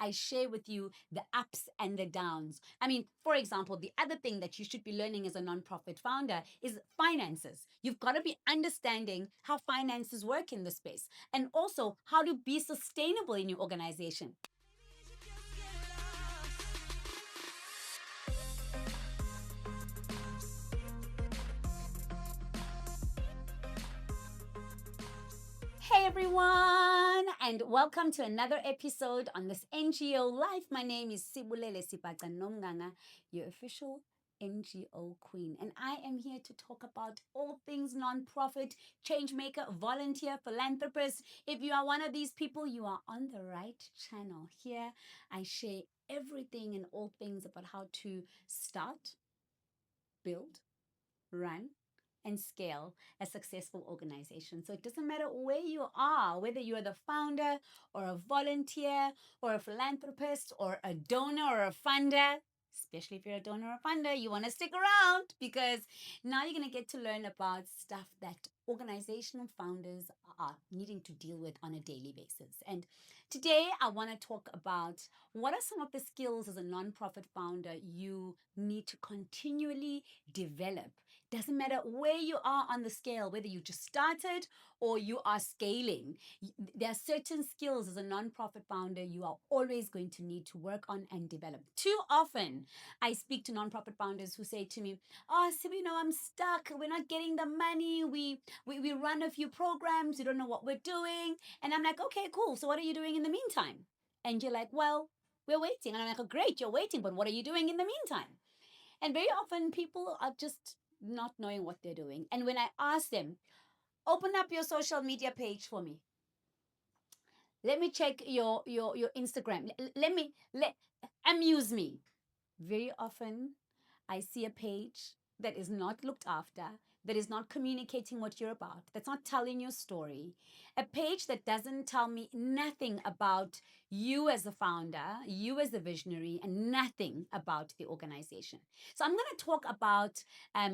I share with you the ups and the downs. I mean, for example, the other thing that you should be learning as a nonprofit founder is finances. You've got to be understanding how finances work in the space and also how to be sustainable in your organization. Hey everyone, and welcome to another episode on this NGO Life. My name is Sibulele Sipaca Nomnganga, your official NGO queen, and I am here to talk about all things nonprofit, change maker, volunteer, philanthropist. If you are one of these people, you are on the right channel. Here, I share everything and all things about how to start, build, run, and scale a successful organization. So it doesn't matter where you are, whether you are the founder or a volunteer or a philanthropist or a donor or a funder. Especially if you're a donor or a funder, you want to stick around because now you're going to get to learn about stuff that organizational founders are needing to deal with on a daily basis. And today I want to talk about what are some of the skills as a nonprofit founder you need to continually develop. Doesn't matter where you are on the scale, whether you just started or you are scaling. There are certain skills as a nonprofit founder you are always going to need to work on and develop. Too often, I speak to nonprofit founders who say to me, "Oh, so I'm stuck. We're not getting the money. We run a few programs. We don't know what we're doing." And I'm like, "Okay, cool. So what are you doing in the meantime?" And you're like, "Well, we're waiting." And I'm like, "Oh, great, you're waiting, but what are you doing in the meantime?" And very often people are just not knowing what they're doing. And when I ask them, open up your social media page for me. Let me check your Instagram. Let amuse me. Very often I see a page that is not looked after, that is not communicating what you're about, that's not telling your story, a page that doesn't tell me nothing about you as a founder, you as a visionary, and nothing about the organization. So I'm going to talk about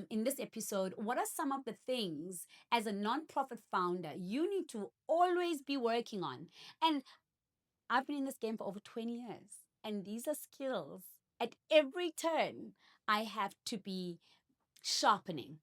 in this episode what are some of the things as a nonprofit founder you need to always be working on. And I've been in this game for over 20 years, and these are skills at every turn I have to be sharpening,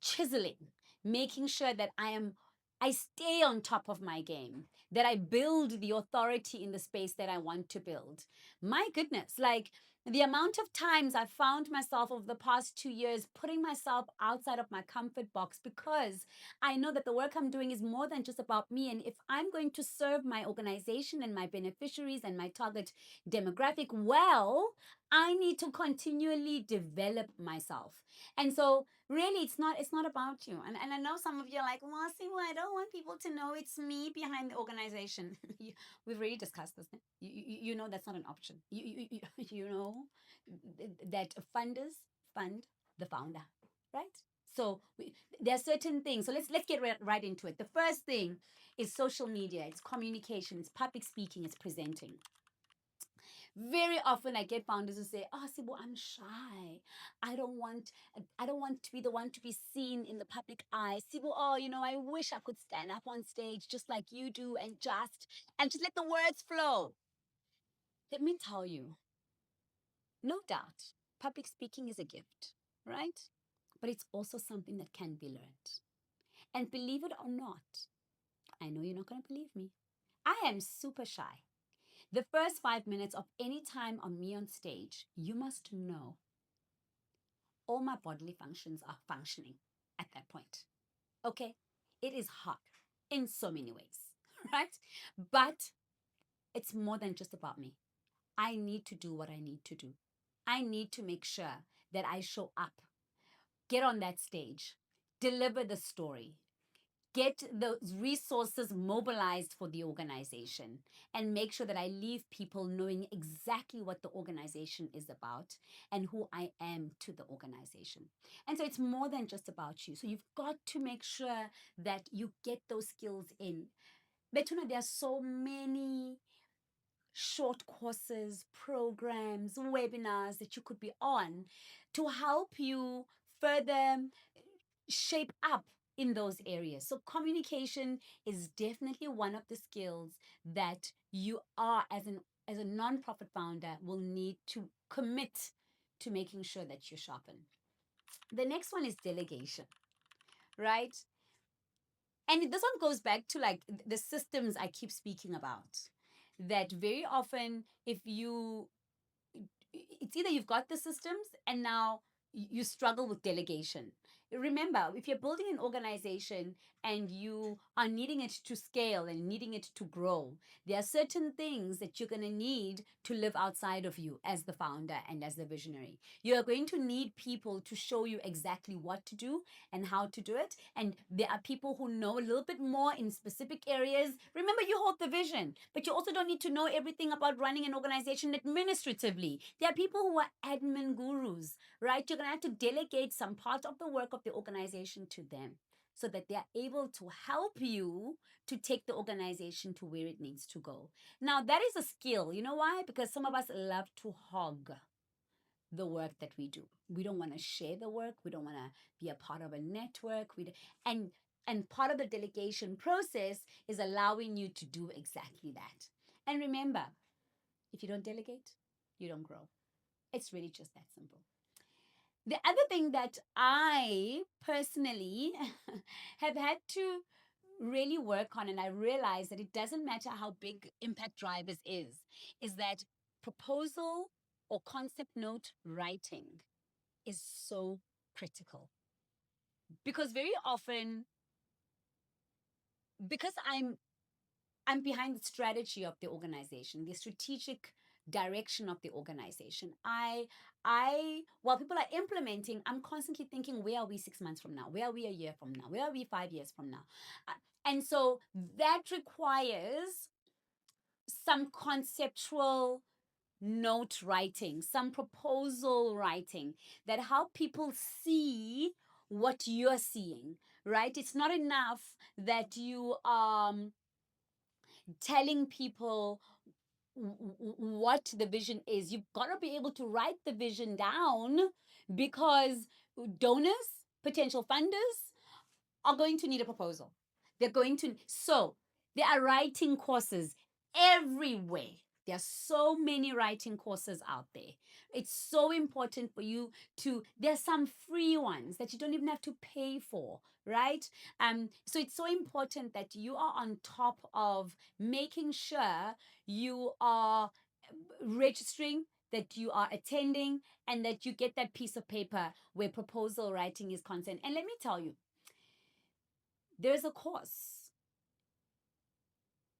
chiseling, making sure that I stay on top of my game, that I build the authority in the space that I want to build. My goodness, like the amount of times I've found myself over the past 2 years putting myself outside of my comfort box because I know that the work I'm doing is more than just about me. And if I'm going to serve my organization and my beneficiaries and my target demographic well, I need to continually develop myself. And so really it's not about you. And I know some of you are like, well, see, well, I don't want people to know it's me behind the organization. We've already discussed this. You know that's not an option. You know that funders fund the founder, right? So there are certain things. So let's get right into it. The first thing is social media. It's communication. It's public speaking. It's presenting. Very often I get founders who say, "Oh, Sibo, I'm shy. I don't want to be the one to be seen in the public eye. Sibo, oh, I wish I could stand up on stage just like you do and just let the words flow." Let me tell you, no doubt, public speaking is a gift, right? But it's also something that can be learned. And believe it or not, I know you're not going to believe me. I am super shy. The first 5 minutes of any time on me on stage, you must know all my bodily functions are functioning at that point. Okay? It is hard in so many ways, right? But it's more than just about me. I need to do what I need to do. I need to make sure that I show up, get on that stage, deliver the story, get those resources mobilized for the organization, and make sure that I leave people knowing exactly what the organization is about and who I am to the organization. And so it's more than just about you. So you've got to make sure that you get those skills in. Betuna, there are so many short courses, programs, webinars that you could be on to help you further shape up in those areas. So communication is definitely one of the skills that you are as a nonprofit founder will need to commit to making sure that you sharpen. The next one is delegation, right? And this one goes back to like the systems I keep speaking about. That very often, if you it's either you've got the systems and now you struggle with delegation. Remember, if you're building an organization and you are needing it to scale and needing it to grow, there are certain things that you're going to need to live outside of you as the founder and as the visionary. You're going to need people to show you exactly what to do and how to do it. And there are people who know a little bit more in specific areas. Remember, you hold the vision, but you also don't need to know everything about running an organization administratively. There are people who are admin gurus, right? You're going to have to delegate some part of the work of the organization to them so that they're able to help you to take the organization to where it needs to go. Now, that is a skill. You know why? Because some of us love to hog the work that we do. We don't want to share the work. We don't want to be a part of a network. And and part of the delegation process is allowing you to do exactly that. And remember, if you don't delegate, you don't grow. It's really just that simple. The other thing that I personally have had to really work on, and I realize that it doesn't matter how big Impact Drivers is that proposal or concept note writing is so critical. Because very often, because I'm behind the strategy of the organization, the strategic direction of the organization. While people are implementing, I'm constantly thinking, where are we 6 months from now? Where are we a year from now? Where are we 5 years from now? And so that requires some conceptual note writing, some proposal writing that help people see what you're seeing, right? It's not enough that you telling people what the vision is. You've got to be able to write the vision down because donors, potential funders are going to need a proposal. They're going to, so there are writing courses everywhere. There are so many writing courses out there. It's so important for you to, there's some free ones that you don't even have to pay for, right? So it's so important that you are on top of making sure you are registering, that you are attending, and that you get that piece of paper where proposal writing is concerned. And let me tell you, there's a course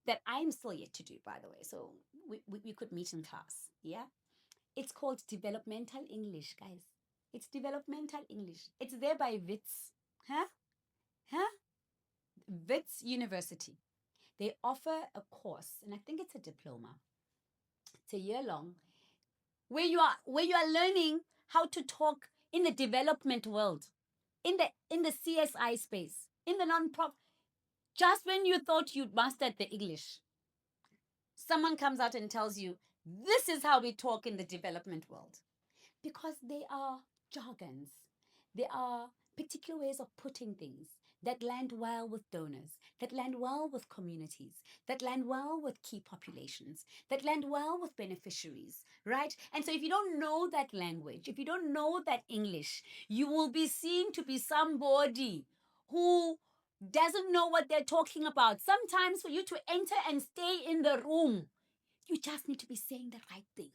that I'm still yet to do, by the way. So we could meet in class. Yeah. It's called Developmental English, guys. It's Developmental English. It's there by WITS. Huh? Huh? WITS University. They offer a course, and I think it's a diploma. It's a year long, where you are learning how to talk in the development world, in the CSI space, in the non-profit. Just when you thought you'd mastered the English, someone comes out and tells you, this is how we talk in the development world. Because they are jargons. They are particular ways of putting things that land well with donors, that land well with communities, that land well with key populations, that land well with beneficiaries, right? And so if you don't know that language, if you don't know that English, you will be seen to be somebody who doesn't know what they're talking about. Sometimes for you to enter and stay in the room, you just need to be saying the right thing.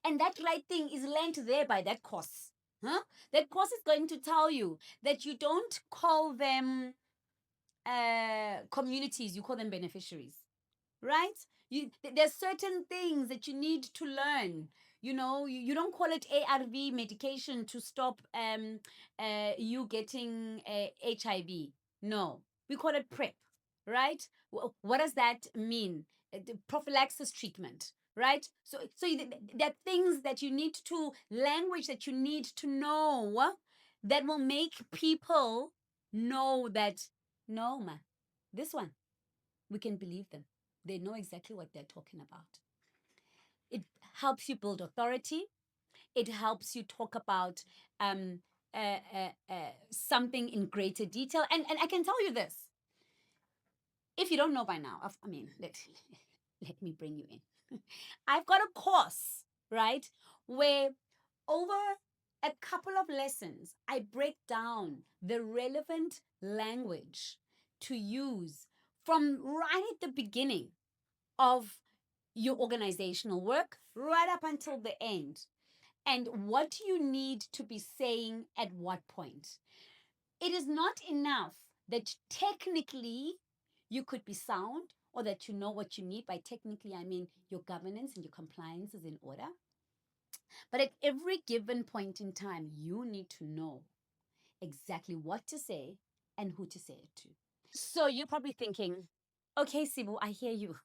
And that right thing is lent there by that course. Huh? That course is going to tell you that you don't call them communities, you call them beneficiaries, right? There's certain things that you need to learn. You know, you don't call it ARV medication to stop you getting HIV. No, we call it PrEP, right? What does that mean? The prophylaxis treatment, right? So there are things that you need to, language that you need to know that will make people know that, no, ma, this one, we can believe them. They know exactly what they're talking about. It helps you build authority. It helps you talk about something in greater detail. And I can tell you this, if you don't know by now, I mean, let me bring you in. I've got a course, right, where over a couple of lessons, I break down the relevant language to use from right at the beginning of your organizational work right up until the end. And what you need to be saying at what point. It is not enough that technically you could be sound or that you know what you need. By technically, I mean your governance and your compliance is in order. But at every given point in time, you need to know exactly what to say and who to say it to. So you're probably thinking, okay, Sibu, I hear you.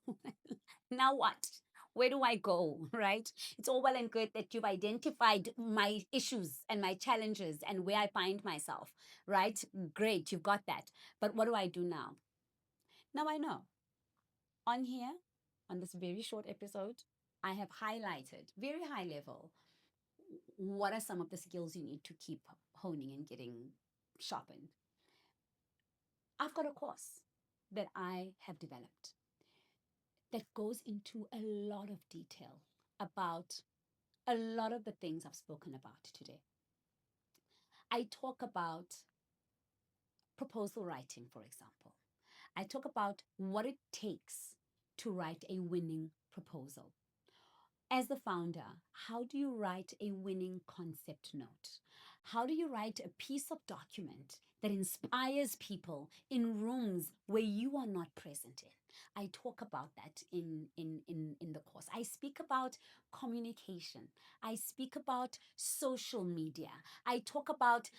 Now what? Where do I go? Right? It's all well and good that you've identified my issues and my challenges and where I find myself, right? Great, you've got that. But what do I do now? Now I know. On here, on this very short episode, I have highlighted very high level what are some of the skills you need to keep honing and getting sharpened. I've got a course that I have developed that goes into a lot of detail about a lot of the things I've spoken about today. I talk about proposal writing, for example. I talk about what it takes to write a winning proposal. As the founder, how do you write a winning concept note? How do you write a piece of document that inspires people in rooms where you are not present in? I talk about that in the course. I speak about communication. I speak about social media. I talk about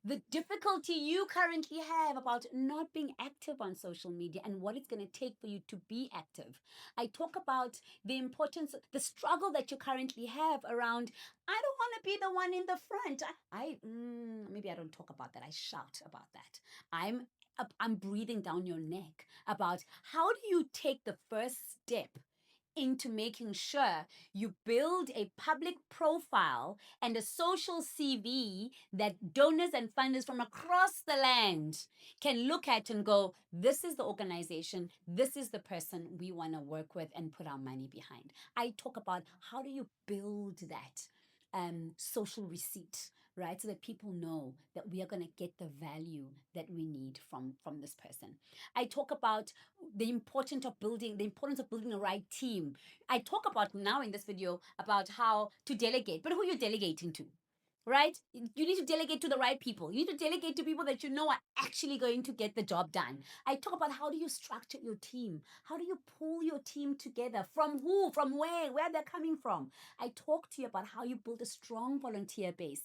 the difficulty you currently have about not being active on social media and what it's going to take for you to be active. I talk about the importance, the struggle that you currently have around, I don't want to be the one in the front. Maybe I don't talk about that. I shout about that. I'm breathing down your neck about how do you take the first step into making sure you build a public profile and a social CV that donors and funders from across the land can look at and go, this is the organization, this is the person we want to work with and put our money behind. I talk about how do you build that social receipt, right? So that people know that we are going to get the value that we need from this person. I talk about the importance of building the right team. I talk about now in this video about how to delegate, but who you're delegating to, right? You need to delegate to the right people. You need to delegate to people that you know are actually going to get the job done. I talk about how do you structure your team? How do you pull your team together? From who? From where they're coming from. I talk to you about how you build a strong volunteer base.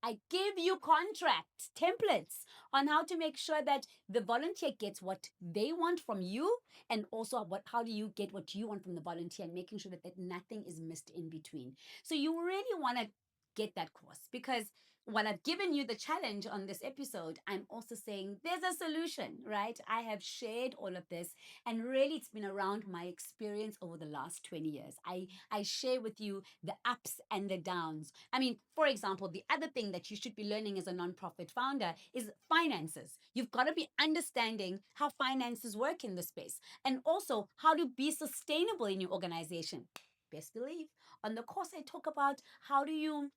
I give you contract templates on how to make sure that the volunteer gets what they want from you, and also how do you get what you want from the volunteer, and making sure that nothing is missed in between. So you really want to get that course, because while I've given you the challenge on this episode, I'm also saying there's a solution, right? I have shared all of this, and really it's been around my experience over the last 20 years. I share with you the ups and the downs. I mean, for example, the other thing that you should be learning as a nonprofit founder is finances. You've got to be understanding how finances work in the space, and also how to be sustainable in your organization. Best believe on the course I talk about how do you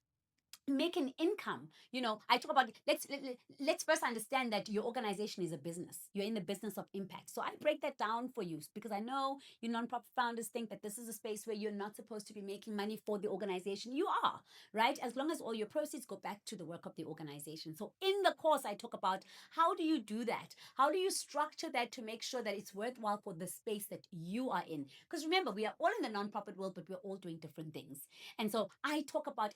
make an income. I talk about, let's first understand that your organization is a business. You're in the business of impact. So I break that down for you, because I know you nonprofit founders think that this is a space where you're not supposed to be making money for the organization. You are, right? As long as all your proceeds go back to the work of the organization. So in the course I talk about how do you do that? How do you structure that to make sure that it's worthwhile for the space that you are in? Because remember, we are all in the nonprofit world, but we're all doing different things. And so I talk about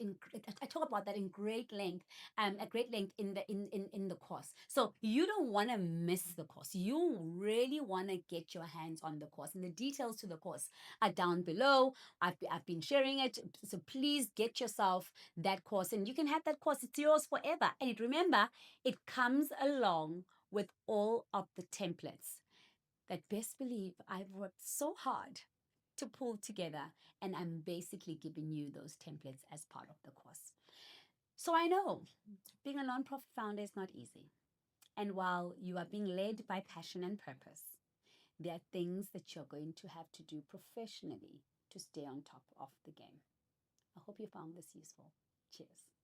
that in great length, at great length in the course. So you don't want to miss the course. You really want to get your hands on the course, and the details to the course are down below. I've been sharing it, so please get yourself that course, and you can have that course. It's yours forever. And remember, it comes along with all of the templates that, best believe, I've worked so hard to pull together, and I'm basically giving you those templates as part of the course. So I know being a nonprofit founder is not easy. And while you are being led by passion and purpose, there are things that you're going to have to do professionally to stay on top of the game. I hope you found this useful. Cheers.